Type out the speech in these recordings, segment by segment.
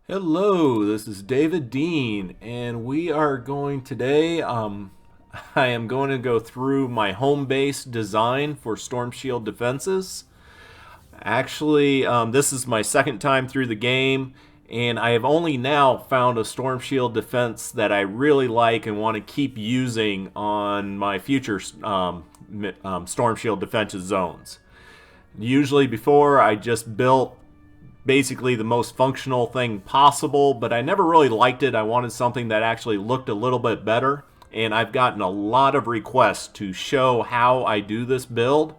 Hello, this is David Dean, and we are going today. I am going to go through my home base design for Storm Shield defenses. Actually, this is my second time through the game, and I have only now found a Storm Shield defense that I really like and want to keep using on my future Storm Shield defensive zones. Usually, before I just built basically the most functional thing possible, but I never really liked it. I wanted something that actually looked a little bit better, and I've gotten a lot of requests to show how I do this build.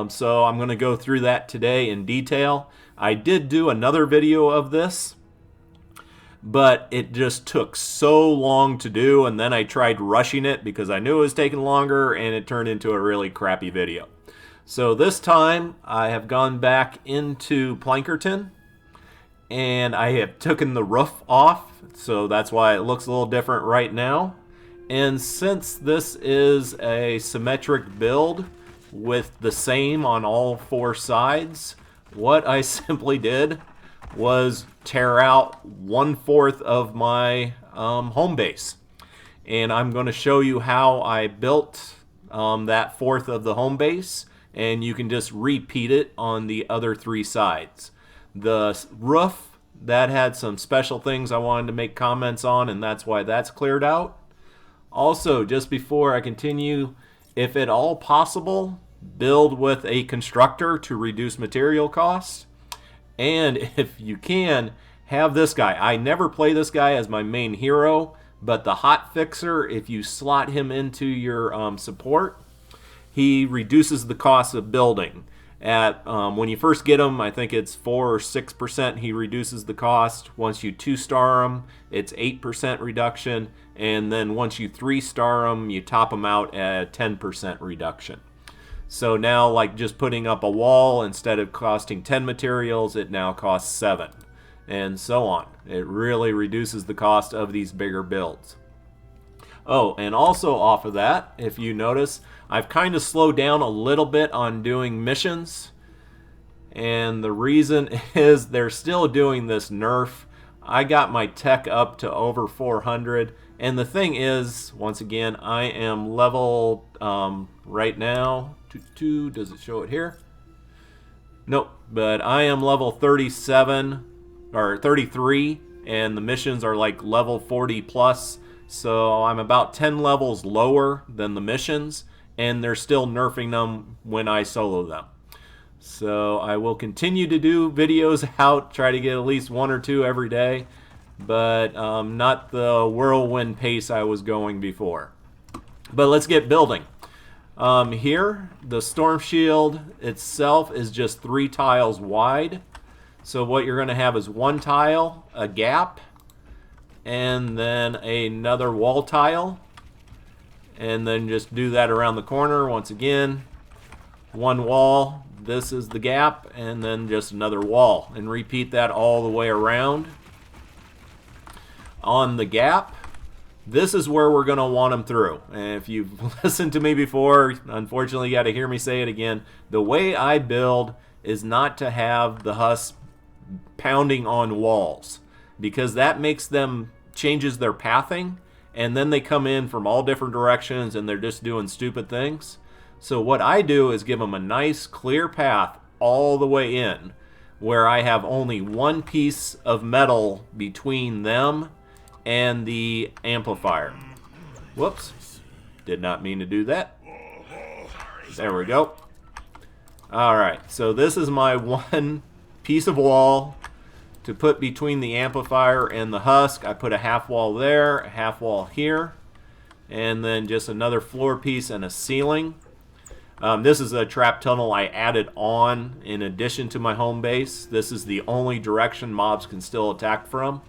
So I'm going to go through that today in detail. I did do another video of this, but it just took so long to do, and then I tried rushing it because I knew it was taking longer, and it turned into a really crappy video. So this time I have gone back into Plankerton and I have taken the roof off, so that's why it looks a little different right now. And since this is a symmetric build with the same on all four sides, what I simply did was tear out 1/4 of my home base. And I'm going to show you how I built that fourth of the home base, and you can just repeat it on the other three sides. The roof, that had some special things I wanted to make comments on, and that's why that's cleared out. Also, just before I continue, if at all possible, build with a constructor to reduce material costs. And if you can, have this guy. I never play this guy as my main hero, but the hot fixer, if you slot him into your support, he reduces the cost of building. At when you first get him, I think it's 4 or 6%. He reduces the cost. Once you 2-star him, it's 8% reduction, and then once you 3-star him, you top him out at 10% reduction. So now, like just putting up a wall, instead of costing 10 materials, it now costs 7, and so on. It really reduces the cost of these bigger builds. Oh, and also off of that, if you notice, I've kind of slowed down a little bit on doing missions. And the reason is they're still doing this nerf. I got my tech up to over 400. And the thing is, once again, I am level right now. Does it show it here? Nope. But I am level 37 or 33. And the missions are like level 40 plus. So I'm about 10 levels lower than the missions, and they're still nerfing them when I solo them. So I will continue to do videos out, try to get at least 1 or 2 every day, but not the whirlwind pace I was going before. But let's get building. Here, the storm shield itself is just 3 tiles wide. So what you're going to have is 1 tile, a gap, and then another wall tile, and then just do that around the corner. Once again, 1 wall, this is the gap, and then just another wall, and repeat that all the way around. On the gap, this is where we're going to want them through. And if you've listened to me before, unfortunately you got to hear me say it again. The way I build is not to have the husk pounding on walls, because that changes their pathing, and then they come in from all different directions and they're just doing stupid things. So what I do is give them a nice clear path all the way in, where I have only 1 piece of metal between them and the amplifier. Whoops, did not mean to do that. There we go. Alright, so this is my 1 piece of wall to put between the amplifier and the husk. I put a half wall there, a half wall here, and then just another floor piece and a ceiling. This is a trap tunnel I added on in addition to my home base. This is the only direction mobs can still attack from.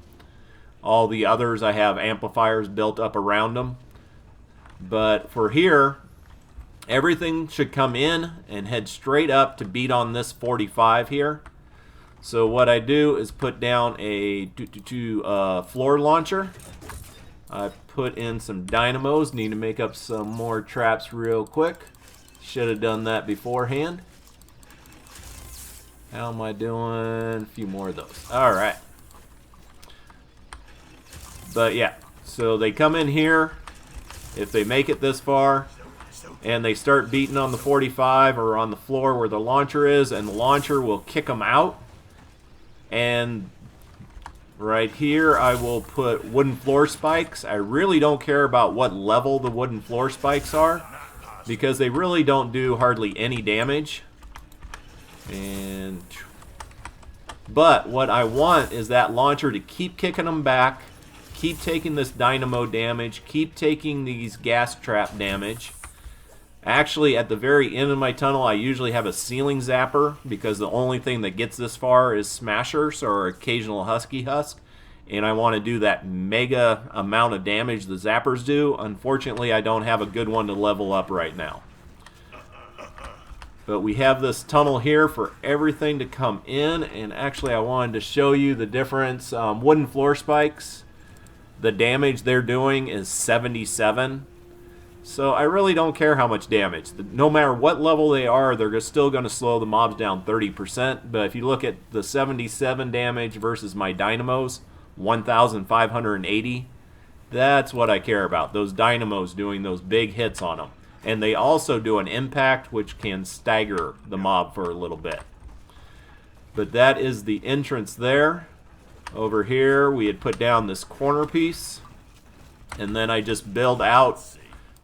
All the others I have amplifiers built up around them. But for here, everything should come in and head straight up to beat on this 45 here. So what I do is put down a floor launcher. I put in some dynamos. Need to make up some more traps real quick. Should have done that beforehand. How am I doing? A few more of those. Alright. But yeah, so they come in here, if they make it this far, and they start beating on the 45 or on the floor where the launcher is, and the launcher will kick them out. And right here I will put wooden floor spikes. I really don't care about what level the wooden floor spikes are, because they really don't do hardly any damage. But what I want is that launcher to keep kicking them back, keep taking this dynamo damage, keep taking these gas trap damage. Actually, at the very end of my tunnel, I usually have a ceiling zapper, because the only thing that gets this far is smashers or occasional husky husk, and I want to do that mega amount of damage the zappers do. Unfortunately, I don't have a good one to level up right now. But we have this tunnel here for everything to come in, and actually I wanted to show you the difference. Wooden floor spikes, the damage they're doing is 77. So I really don't care how much damage. No matter what level they are, they're still going to slow the mobs down 30%. But if you look at the 77 damage versus my dynamos, 1,580, that's what I care about. Those dynamos doing those big hits on them. And they also do an impact, which can stagger the mob for a little bit. But that is the entrance there. Over here, we had put down this corner piece. And then I just build out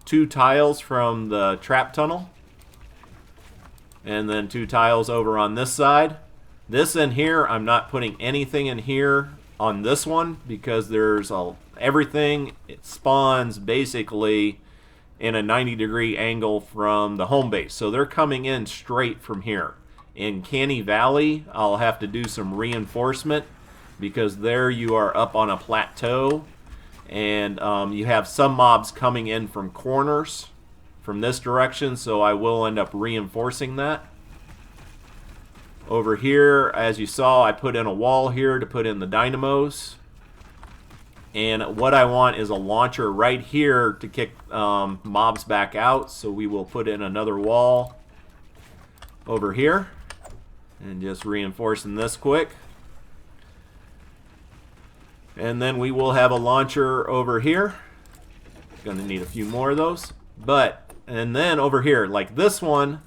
2 tiles from the trap tunnel. And then 2 tiles over on this side. This in here, I'm not putting anything in here on this one, because there's everything, it spawns basically in a 90-degree angle from the home base. So they're coming in straight from here. In Canny Valley, I'll have to do some reinforcement, because there you are up on a plateau, and you have some mobs coming in from corners from this direction, so I will end up reinforcing that. Over here, as you saw, I put in a wall here to put in the dynamos. And what I want is a launcher right here to kick mobs back out. So we will put in another wall over here. And just reinforcing this quick. And then we will have a launcher over here. Gonna need a few more of those. And then over here, like this one,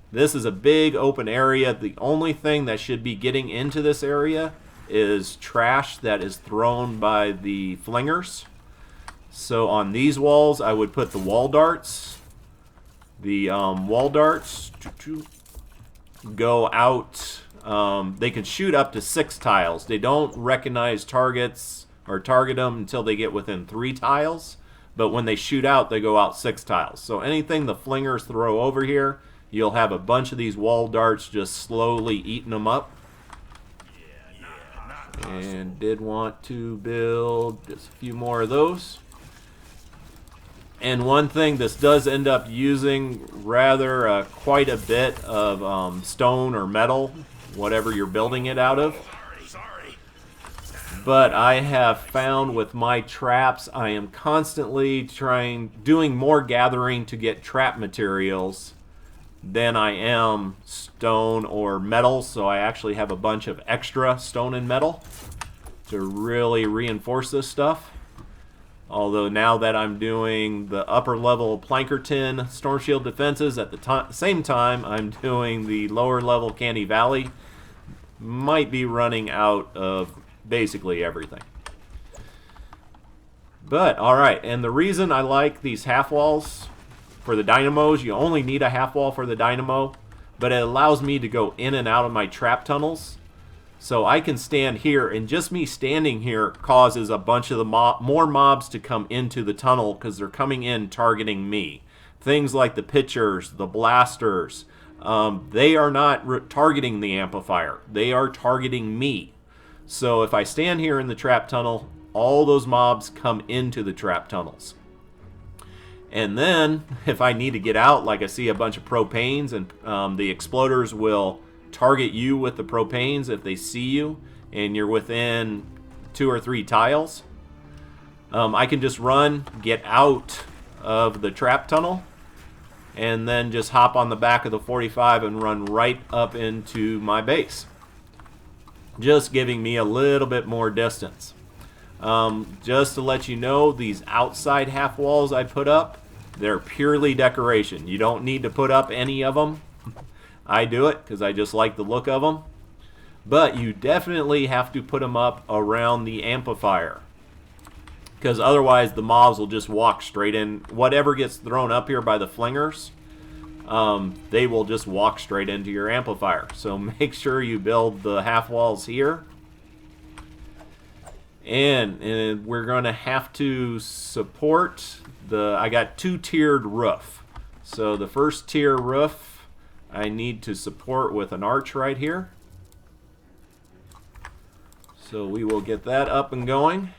this is a big open area. The only thing that should be getting into this area is trash that is thrown by the flingers. So on these walls, I would put the wall darts. The wall darts go out. They can shoot up to 6 tiles. They don't recognize targets or target them until they get within 3 tiles. But when they shoot out, they go out 6 tiles. So anything the flingers throw over here, you'll have a bunch of these wall darts just slowly eating them up. And did want to build just a few more of those. And one thing, this does end up using rather quite a bit of stone or metal, whatever you're building it out of. But I have found with my traps, I am constantly doing more gathering to get trap materials than I am stone or metal, so I actually have a bunch of extra stone and metal to really reinforce this stuff. Although now that I'm doing the upper level Plankerton Storm Shield defenses at the same time I'm doing the lower level Canny Valley, might be running out of basically everything. But alright, and the reason I like these half walls for the dynamos, you only need a half wall for the dynamo, but it allows me to go in and out of my trap tunnels. So I can stand here, and just me standing here causes a bunch of the more mobs to come into the tunnel, because they're coming in targeting me. Things like the pitchers, the blasters, they are not targeting the amplifier. They are targeting me. So if I stand here in the trap tunnel, all those mobs come into the trap tunnels. And then, if I need to get out, like I see a bunch of propanes, and the exploders will target you with the propanes if they see you, and you're within 2 or 3 tiles. I can just get out of the trap tunnel, and then just hop on the back of the 45 and run right up into my base. Just giving me a little bit more distance. Just to let you know, these outside half walls I put up, they're purely decoration. You don't need to put up any of them. I do it because I just like the look of them. But you definitely have to put them up around the amplifier, because otherwise the mobs will just walk straight in. Whatever gets thrown up here by the flingers, they will just walk straight into your amplifier. So make sure you build the half walls here. And we're going to have to support I got 2-tiered roof. So the first tier roof I need to support with an arch right here. So we will get that up and going.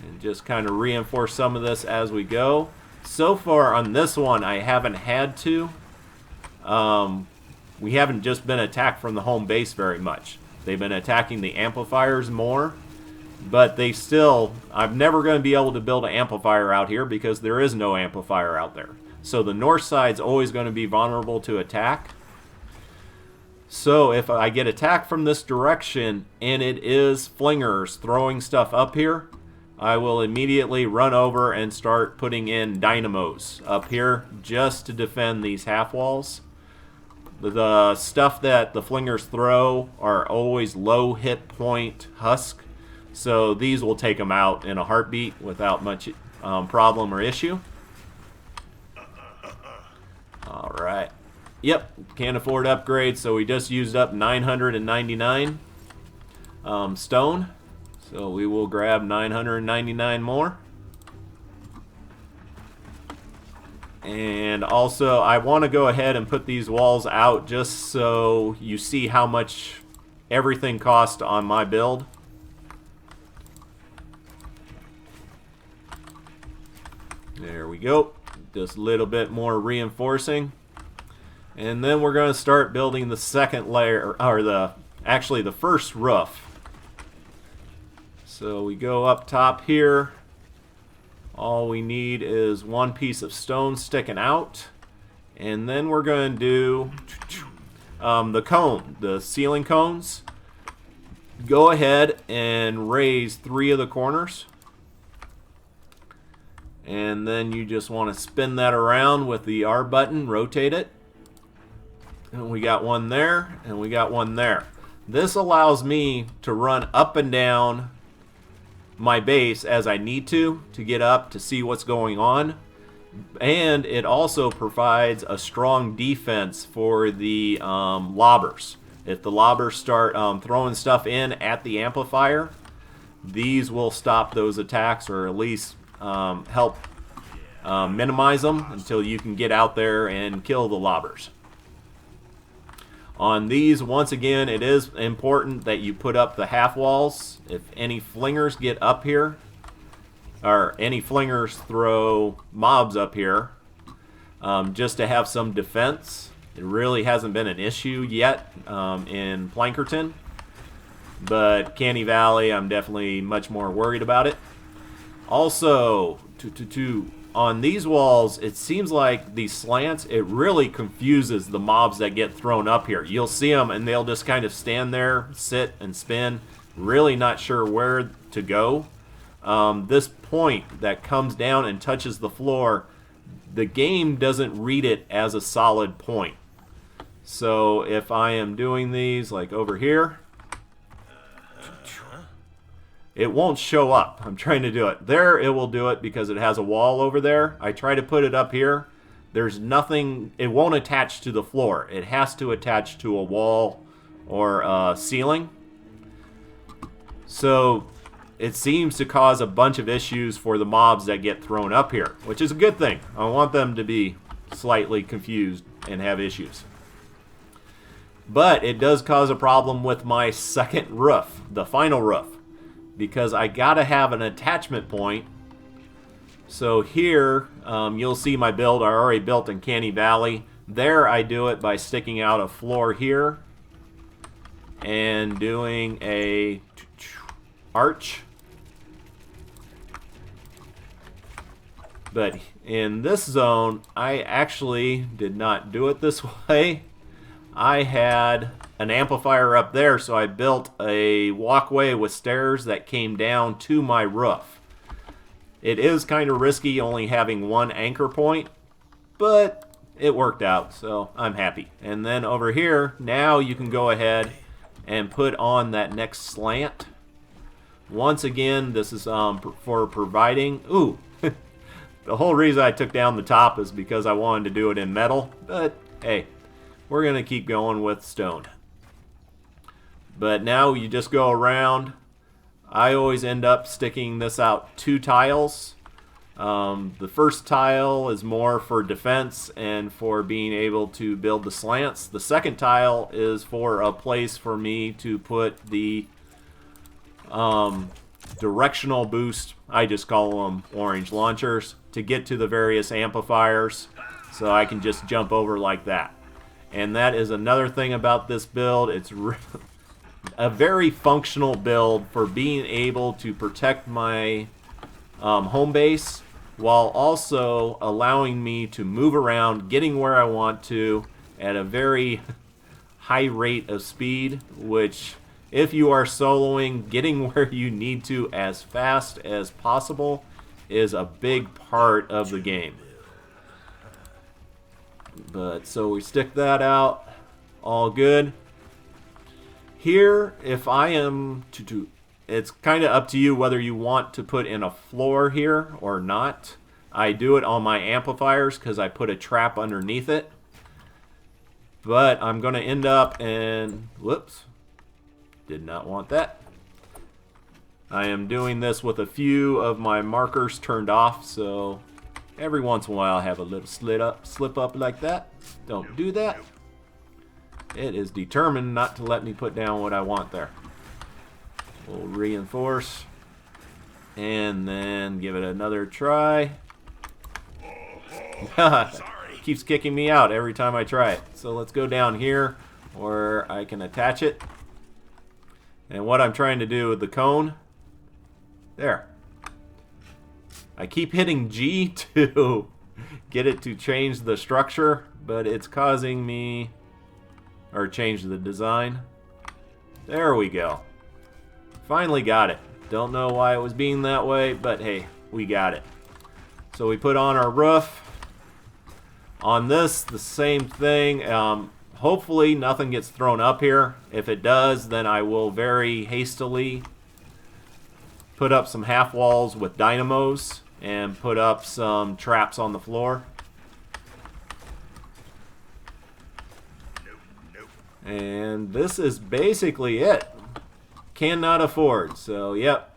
And just kind of reinforce some of this as we go. So far on this one, I haven't had to. We haven't just been attacked from the home base very much. They've been attacking the amplifiers more. But they still, I'm never going to be able to build an amplifier out here because there is no amplifier out there. So the north side's always going to be vulnerable to attack. So if I get attacked from this direction and it is flingers throwing stuff up here, I will immediately run over and start putting in dynamos up here just to defend these half walls. The stuff that the flingers throw are always low hit point husk, so these will take them out in a heartbeat without much problem or issue. Alright. Yep, can't afford upgrades, so we just used up 999 stone. So we will grab 999 more. And also, I want to go ahead and put these walls out just so you see how much everything cost on my build. There we go. Just a little bit more reinforcing. And then we're going to start building the second layer, or actually the first roof. So we go up top here. All we need is one piece of stone sticking out. And then we're going to do the ceiling cones. Go ahead and raise 3 of the corners. And then you just want to spin that around with the R button, rotate it. And we got one there, and we got one there. This allows me to run up and down my base as I need to get up to see what's going on. And it also provides a strong defense for the lobbers. If the lobbers start throwing stuff in at the amplifier, these will stop those attacks, or at least help minimize them until you can get out there and kill the lobbers. On these, once again, it is important that you put up the half walls. If any flingers get up here, or any flingers throw mobs up here, just to have some defense. It really hasn't been an issue yet in Plankerton, but Canny Valley, I'm definitely much more worried about it. Also, on these walls, it seems like these slants, it really confuses the mobs that get thrown up here. You'll see them and they'll just kind of stand there, sit and spin, really not sure where to go. This point that comes down and touches the floor, the game doesn't read it as a solid point. So if I am doing these like over here, it won't show up. I'm trying to do it. There it will do it because it has a wall over there. I try to put it up here. There's nothing, it won't attach to the floor. It has to attach to a wall or a ceiling. So it seems to cause a bunch of issues for the mobs that get thrown up here, which is a good thing. I want them to be slightly confused and have issues. But it does cause a problem with my second roof, the final roof, because I gotta have an attachment point. So here, you'll see my build I already built in Canny Valley. There I do it by sticking out a floor here and doing a arch. But in this zone, I actually did not do it this way. I had an amplifier up there, so I built a walkway with stairs that came down to my roof. It is kind of risky only having one anchor point, but it worked out, so I'm happy. And then over here, now you can go ahead and put on that next slant. Once again, this is for providing... Ooh, the whole reason I took down the top is because I wanted to do it in metal, but hey, we're going to keep going with stone. But now you just go around. I always end up sticking this out 2 tiles. The first tile is more for defense and for being able to build the slants. The second tile is for a place for me to put the directional boost, I just call them orange launchers, to get to the various amplifiers, so I can just jump over like that. And that is another thing about this build. It's a very functional build for being able to protect my home base while also allowing me to move around, getting where I want to at a very high rate of speed, which if you are soloing, getting where you need to as fast as possible is a big part of the game. But so we stick that out, all good. Here, if I am to it's kind of up to you whether you want to put in a floor here or not. I do it on my amplifiers because I put a trap underneath it. But I'm going to end up in, whoops, did not want that. I am doing this with a few of my markers turned off, so every once in a while I have a little slip up like that. Don't do that. It is determined not to let me put down what I want there. We'll reinforce and then give it another try. Keeps kicking me out every time I try it. So let's go down here where I can attach it. And what I'm trying to do with the cone, there. I keep hitting G to get it to change the structure, but it's causing me, or change the design. There we go. Finally got it. Don't know why it was being that way, but hey, we got it. So we put on our roof. On this, the same thing. Hopefully nothing gets thrown up here. If it does, then I will very hastily put up some half walls with dynamos and put up some traps on the floor. And this is basically it. Cannot afford. So, yep.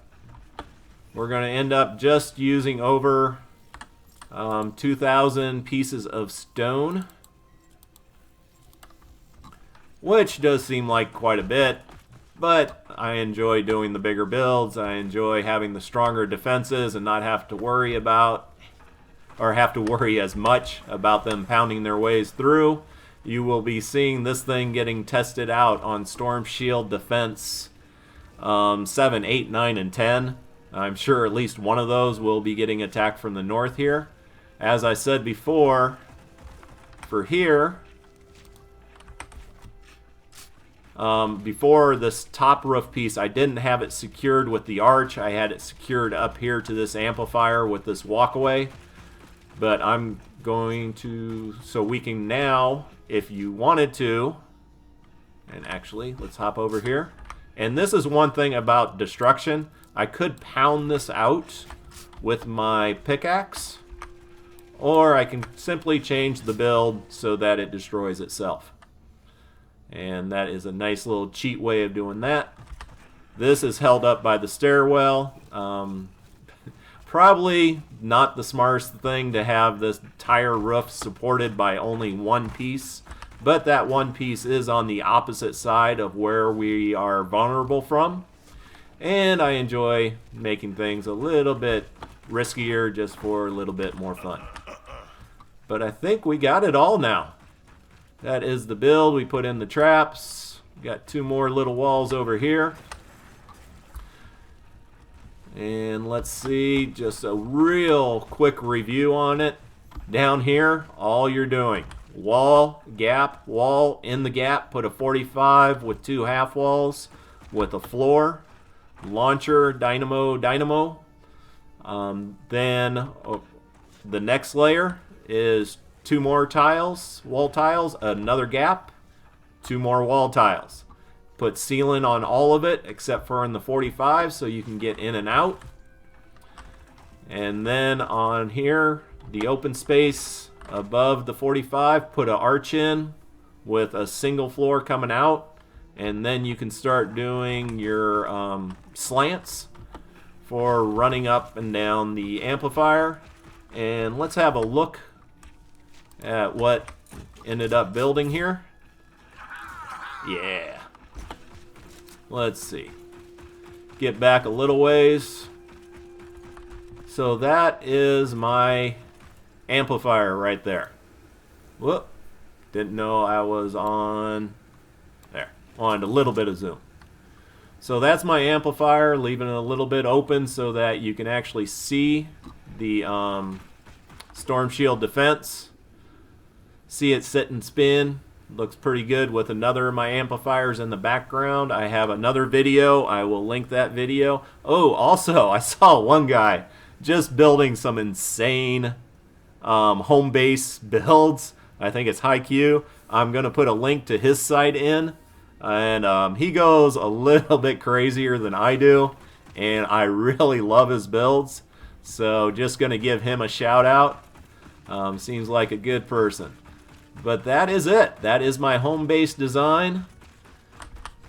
We're going to end up just using over 2,000 pieces of stone, which does seem like quite a bit, but I enjoy doing the bigger builds. I enjoy having the stronger defenses and not have to worry about, or have to worry as much about them pounding their ways through. You will be seeing this thing getting tested out on Storm Shield Defense 7, 8, 9, and 10. I'm sure at least one of those will be getting attacked from the north here. As I said before, for here, before this top roof piece, I didn't have it secured with the arch. I had it secured up here to this amplifier with this walkaway. But I'm going to, so we can now, if you wanted to, and actually, let's hop over here. And this is one thing about destruction. I could pound this out with my pickaxe, or I can simply change the build so that it destroys itself. And that is a nice little cheat way of doing that. This is held up by the stairwell. Probably not the smartest thing to have this entire roof supported by only one piece, but that one piece is on the opposite side of where we are vulnerable from. And I enjoy making things a little bit riskier just for a little bit more fun. But I think we got it all now. That is the build. We put in the traps. Got 2 more little walls over here. And let's see, just a real quick review on it. Down here, all you're doing wall, gap, wall, in the gap, put a 45 with 2 half walls with a floor, launcher, dynamo. Then the next layer is 2 more tiles, wall tiles, another gap, 2 more wall tiles. Put sealant on all of it except for in the 45 so you can get in and out. And then on here, the open space above the 45, put an arch in with a single floor coming out. And then you can start doing your slants for running up and down the amplifier. And let's have a look at what ended up building here. Yeah. Let's see. Get back a little ways. So that is my amplifier right there. Whoop. Didn't know I was on. There. Wanted a little bit of zoom. So that's my amplifier, leaving it a little bit open so that you can actually see the Storm Shield defense. See it sit and spin. Looks pretty good with another of my amplifiers in the background. I have another video. I will link that video. Oh, also, I saw one guy just building some insane home base builds. I think it's HiQ. I'm going to put a link to his site in. And he goes a little bit crazier than I do. And I really love his builds. So just going to give him a shout out. Seems like a good person. But that is it. That is my home base design.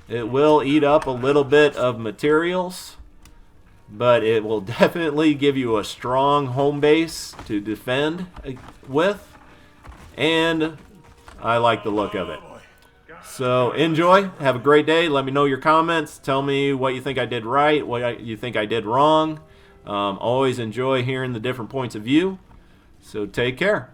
It will eat up a little bit of materials, but it will definitely give you a strong home base to defend with, and I like the look of it. So enjoy. Have a great day. Let me know your comments. Tell me what you think I did right, what you think I did wrong. Always enjoy hearing the different points of view. So take care.